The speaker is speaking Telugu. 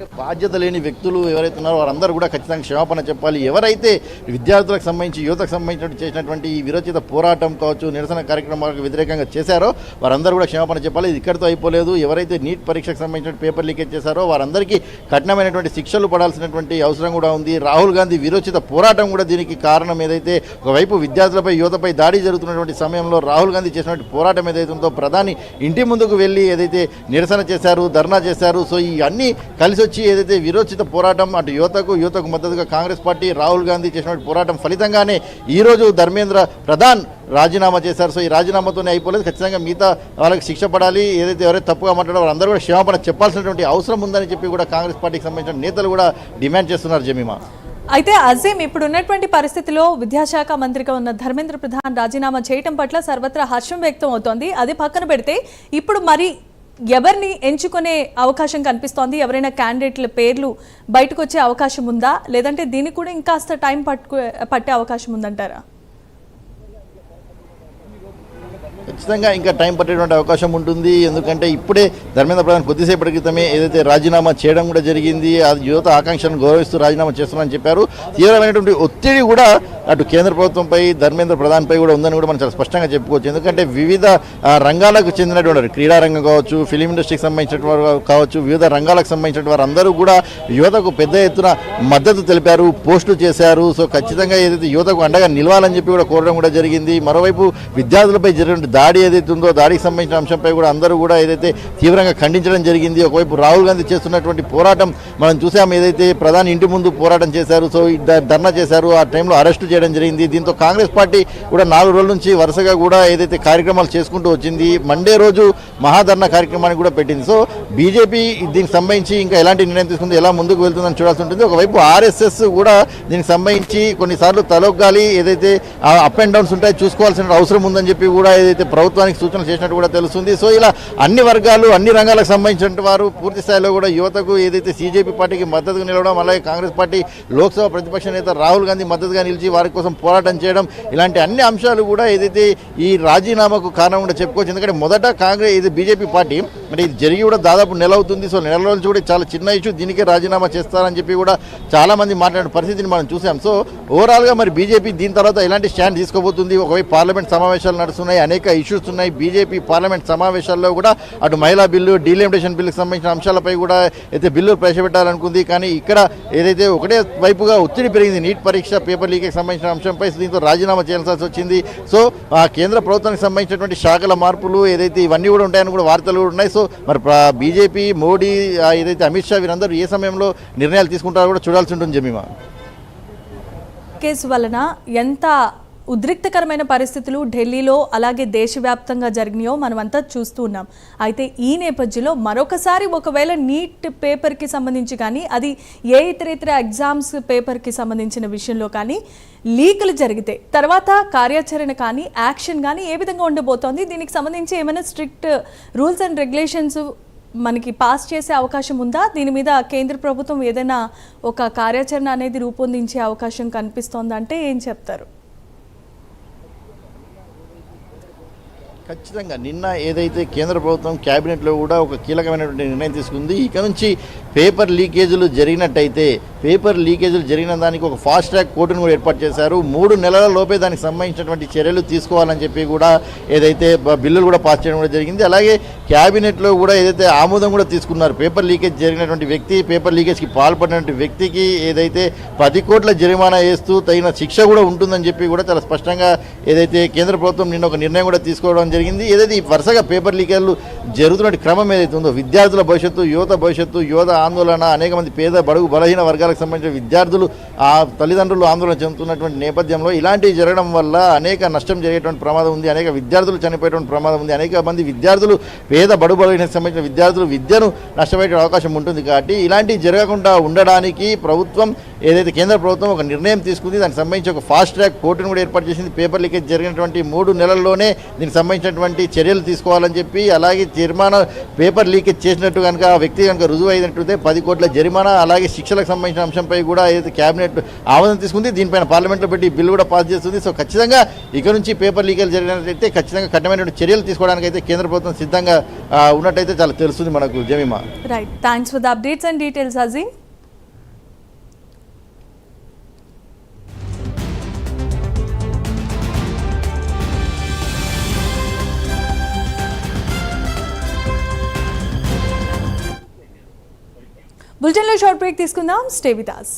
బాధ్యత లేని వ్యక్తులు ఎవరైతే ఉన్నారో వారందరూ కూడా ఖచ్చితంగా క్షమాపణ చెప్పాలి. ఎవరైతే విద్యార్థులకు సంబంధించి యువతకు సంబంధించినట్టు చేసినటువంటి ఈ విరోచిత పోరాటం కావచ్చు, నిరసన కార్యక్రమాలకు వ్యతిరేకంగా చేశారో వారందరూ కూడా క్షమాపణ చెప్పాలి. ఇది ఇక్కడితో అయిపోలేదు. ఎవరైతే నీట్ పరీక్షకు సంబంధించిన పేపర్ లీకేజ్ చేశారో వారందరికీ కఠినమైనటువంటి శిక్షలు పడాల్సినటువంటి అవసరం కూడా ఉంది. రాహుల్ గాంధీ విరోచిత పోరాటం కూడా దీనికి కారణం. ఏదైతే ఒకవైపు విద్యార్థులపై యువతపై దాడి జరుగుతున్నటువంటి సమయంలో రాహుల్ గాంధీ చేసినటువంటి పోరాటం ఏదైతే ఉందో, ప్రధాని ఇంటి ముందుకు వెళ్ళి ఏదైతే నిరసన చేశారు, ధర్నా చేశారు. సో ఈ అన్నీ కలిసి వచ్చి ఏదైతే విరోచిత పోరాటం అటు యువతకు మద్దతుగా కాంగ్రెస్ పార్టీ రాహుల్ గాంధీ చేసినటువంటి పోరాటం ఫలితంగానే ఈరోజు ధర్మేంద్ర ప్రధాన్ రాజీనామా చేశారు. సో ఈ రాజీనామాతోనే అయిపోలేదు. ఖచ్చితంగా మిగతా వాళ్ళకి శిక్ష పడాలి. ఎవరైతే తప్పుగా మాట్లాడారో వారందరూ కూడా క్షమాపణ చెప్పాల్సినటువంటి అవసరం ఉందని చెప్పి కూడా కాంగ్రెస్ పార్టీకి సంబంధించిన నేతలు కూడా డిమాండ్ చేస్తున్నారు. జమీమా, అయితే అజీం, ఇప్పుడు ఉన్నటువంటి పరిస్థితిలో విద్యాశాఖ మంత్రిగా ఉన్న ధర్మేంద్ర ప్రధాన్ రాజీనామా చేయడం పట్ల సర్వత్రా హర్షం వ్యక్తం అవుతోంది. అది పక్కన పెడితే ఇప్పుడు మరి ఎవరిని ఎంచుకునే అవకాశం కనిపిస్తోంది? ఎవరైనా క్యాండిడేట్ల పేర్లు బయటకు వచ్చే అవకాశం ఉందా, లేదంటే దీనికి కూడా ఇంకాస్త టైం పట్టే అవకాశం ఉందంటారా? ఖచ్చితంగా ఇంకా టైం పట్టేటువంటి అవకాశం ఉంటుంది. ఎందుకంటే ఇప్పుడే ధర్మేంద్ర ప్రధాన్ కొద్దిసేపటి క్రితమే ఏదైతే రాజీనామా చేయడం కూడా జరిగింది. అది యువత ఆకాంక్షను గౌరవిస్తూ రాజీనామా చేస్తున్నారని చెప్పారు. తీవ్రమైనటువంటి ఒత్తిడి కూడా అటు కేంద్ర ప్రభుత్వంపై, ధర్మేంద్ర ప్రధాన్పై కూడా ఉందని కూడా మనం చాలా స్పష్టంగా చెప్పుకోవచ్చు. ఎందుకంటే వివిధ రంగాలకు చెందినటువంటి క్రీడా రంగం కావచ్చు, ఫిలిం ఇండస్ట్రీకి సంబంధించిన వారు కావచ్చు, వివిధ రంగాలకు సంబంధించిన వారు అందరూ కూడా యువతకు పెద్ద ఎత్తున మద్దతు తెలిపారు, పోస్టులు చేశారు. సో ఖచ్చితంగా ఏదైతే యువతకు అండగా నిలవాలని చెప్పి కూడా కోరడం కూడా జరిగింది. మరోవైపు విద్యార్థులపై జరిగిన దాడి ఏదైతే ఉందో, దాడికి సంబంధించిన అంశంపై కూడా అందరూ కూడా ఏదైతే తీవ్రంగా ఖండించడం జరిగింది. ఒకవైపు రాహుల్ గాంధీ చేస్తున్నటువంటి పోరాటం మనం చూసాం. ఏదైతే ప్రధాని ఇంటి ముందు పోరాటం చేశారు, సో ధర్నా చేశారు, ఆ టైంలో అరెస్టు చేయడం జరిగింది. దీంతో కాంగ్రెస్ పార్టీ కూడా 4 రోజుల నుంచి వరుసగా కూడా ఏదైతే కార్యక్రమాలు చేసుకుంటూ వచ్చింది. మండే రోజు మహాధర్నా కార్యక్రమాన్ని కూడా పెట్టింది. సో బీజేపీ దీనికి సంబంధించి ఇంకా ఎలాంటి నిర్ణయం తీసుకుంది, ఎలా ముందుకు వెళ్తుందని చూడాల్సి ఉంటుంది. ఒకవైపు ఆర్ఎస్ఎస్ కూడా దీనికి సంబంధించి కొన్నిసార్లు తలొగ్గాలి, ఏదైతే అప్ అండ్ డౌన్స్ ఉంటాయి చూసుకోవాల్సిన అవసరం ఉందని చెప్పి కూడా ఏదైతే ప్రభుత్వానికి సూచనలు చేసినట్టు కూడా తెలుస్తుంది. సో ఇలా అన్ని వర్గాలు, అన్ని రంగాలకు సంబంధించిన వారు పూర్తి స్థాయిలో కూడా యువతకు ఏదైతే సీజేపీ పార్టీకి మద్దతుగా నిలవడం, అలాగే కాంగ్రెస్ పార్టీ లోక్సభ ప్రతిపక్ష నేత రాహుల్ గాంధీ మద్దతుగా నిలిచి వారి కోసం పోరాటం చేయడం, ఇలాంటి అన్ని అంశాలు కూడా ఏదైతే ఈ రాజీనామాకు కారణం కూడా చెప్పుకోవచ్చు. ఎందుకంటే మొదట కాంగ్రెస్ ఇది బీజేపీ పార్టీ అంటే ఇది జరిగి కూడా దాదాపు నెల అవుతుంది. సో నెల రోజులు కూడా చాలా చిన్న ఇష్యూ, దీనికే రాజీనామా చేస్తారని చెప్పి కూడా చాలా మంది మాట్లాడిన పరిస్థితిని మనం చూసాం. సో ఓవరాల్గా మరి బీజేపీ దీని తర్వాత ఎలాంటి స్టాండ్ తీసుకోబోతుంది? ఒకవైపు పార్లమెంట్ సమావేశాలు నడుస్తున్నాయి, అనేక ఇష్యూస్ ఉన్నాయి. బీజేపీ పార్లమెంట్ సమావేశాల్లో కూడా అటు మహిళా బిల్లు, డీలిమిటేషన్ బిల్లుకు సంబంధించిన అంశాలపై కూడా అయితే బిల్లులు ప్రవేశపెట్టాలనుకుంది. కానీ ఇక్కడ ఏదైతే ఒకటే వైపుగా ఒత్తిడి పెరిగింది నీట్ పరీక్ష పేపర్ లీకేకి సంబంధించిన అంశంపై. దీంతో రాజీనామా చేయాల్సి వచ్చింది. సో ఆ కేంద్ర ప్రభుత్వానికి సంబంధించినటువంటి శాఖల మార్పులు ఏదైతే ఇవన్నీ కూడా ఉంటాయని కూడా వార్తలు కూడా ఉన్నాయి. సో మరి బీజేపీ, మోడీ, ఏదైతే అమిత్ షా వీరందరూ ఏ సమయంలో నిర్ణయాలు తీసుకుంటారో కూడా చూడాల్సి ఉంటుంది. జమీమా, కేసు వలన ఎంత ఉద్రిక్తకరమైన పరిస్థితులు ఢిల్లీలో అలాగే దేశవ్యాప్తంగా జరిగినాయో మనమంతా చూస్తూ ఉన్నాం. అయితే ఈ నేపథ్యంలో మరొకసారి ఒకవేళ నీట్ పేపర్కి సంబంధించి కానీ, అది ఏ ఇతర ఎగ్జామ్స్ పేపర్కి సంబంధించిన విషయంలో కానీ లీకులు జరిగితే తర్వాత కార్యాచరణ కానీ, యాక్షన్ కానీ ఏ విధంగా ఉండబోతోంది? దీనికి సంబంధించి ఏమైనా స్ట్రిక్ట్ రూల్స్ అండ్ రెగ్యులేషన్స్ మనకి పాస్ చేసే అవకాశం ఉందా? దీని మీద కేంద్ర ప్రభుత్వం ఏదైనా ఒక కార్యాచరణ అనేది రూపొందించే అవకాశం కనిపిస్తోందా అంటే ఏం చెప్తారు? ఖచ్చితంగా నిన్న ఏదైతే కేంద్ర ప్రభుత్వం క్యాబినెట్లో కూడా ఒక కీలకమైనటువంటి నిర్ణయం తీసుకుంది. ఇక నుంచి పేపర్ లీకేజీలు జరిగినట్టయితే, పేపర్ లీకేజీలు జరిగిన దానికి ఒక ఫాస్ట్ ట్రాక్ కోర్టును కూడా ఏర్పాటు చేశారు. 3 నెలల లోపే దానికి సంబంధించినటువంటి చర్యలు తీసుకోవాలని చెప్పి కూడా ఏదైతే బిల్లులు కూడా పాస్ చేయడం కూడా జరిగింది. అలాగే క్యాబినెట్లో కూడా ఏదైతే ఆమోదం కూడా తీసుకున్నారు. పేపర్ లీకేజ్ జరిగినటువంటి వ్యక్తి, పేపర్ లీకేజ్కి పాల్పడినటువంటి వ్యక్తికి ఏదైతే 10 కోట్ల జరిమానా వేస్తూ తగిన శిక్ష కూడా ఉంటుందని చెప్పి కూడా చాలా స్పష్టంగా ఏదైతే కేంద్ర ప్రభుత్వం నిన్న ఒక నిర్ణయం కూడా తీసుకోవడం జరిగింది. ఏదైతే ఈ వరుసగా పేపర్ లీకేజ్లు జరుగుతున్న క్రమం ఏదైతే ఉందో, విద్యార్థుల భవిష్యత్తు, యువత భవిష్యత్తు, యువత ఆందోళన, అనేక మంది పేద, బడుగు, బలహీన వర్గాలకు సంబంధించిన విద్యార్థులు ఆ తల్లిదండ్రులు ఆందోళన చెందుతున్నటువంటి నేపథ్యంలో ఇలాంటివి జరగడం వల్ల అనేక నష్టం జరిగేటువంటి ప్రమాదం ఉంది, అనేక విద్యార్థులు చనిపోయేటువంటి ప్రమాదం ఉంది, అనేక మంది విద్యార్థులు, పేద, బడుగు, బలహీనకు సంబంధించిన విద్యార్థులు విద్యను నష్టపోయే అవకాశం ఉంటుంది. కాబట్టి ఇలాంటివి జరగకుండా ఉండడానికి ప్రభుత్వం ఏదైతే కేంద్ర ప్రభుత్వం ఒక నిర్ణయం తీసుకుంది, దానికి సంబంధించి ఒక ఫాస్ట్ ట్రాక్ కోర్టును కూడా ఏర్పాటు చేసింది. పేపర్ లీకేజ్ జరిగినటువంటి 3 నెలల్లోనే దీనికి సంబంధించినటువంటి చర్యలు తీసుకోవాలని చెప్పి, అలాగే జరిమానా పేపర్ లీకేజ్ చేసినట్టు కనుక ఆ వ్యక్తి కనుక రుజువు అయినట్లయితే 10 కోట్ల జరిమానా, అలాగే శిక్షలకు సంబంధించిన అంశంపై కూడా ఏదైతే కేబినెట్ ఆమోదం తీసుకుంది, దీనిపైన పార్లమెంట్లో పెట్టి బిల్లు కూడా పాస్ చేస్తుంది. సో ఖచ్చితంగా ఇక నుంచి పేపర్ లీకేజ్ జరిగినట్లయితే ఖచ్చితంగా కఠినమైనటువంటి చర్యలు తీసుకోవడానికి అయితే కేంద్ర ప్రభుత్వం సిద్ధంగా ఉన్నట్టయితే చాలా తెలుస్తుంది మనకు. Jemimah, right, thanks for the updates and details Azeem. బులెటిన్లో షార్ట్ బ్రేక్ తీసుకుందాం. Stay with us.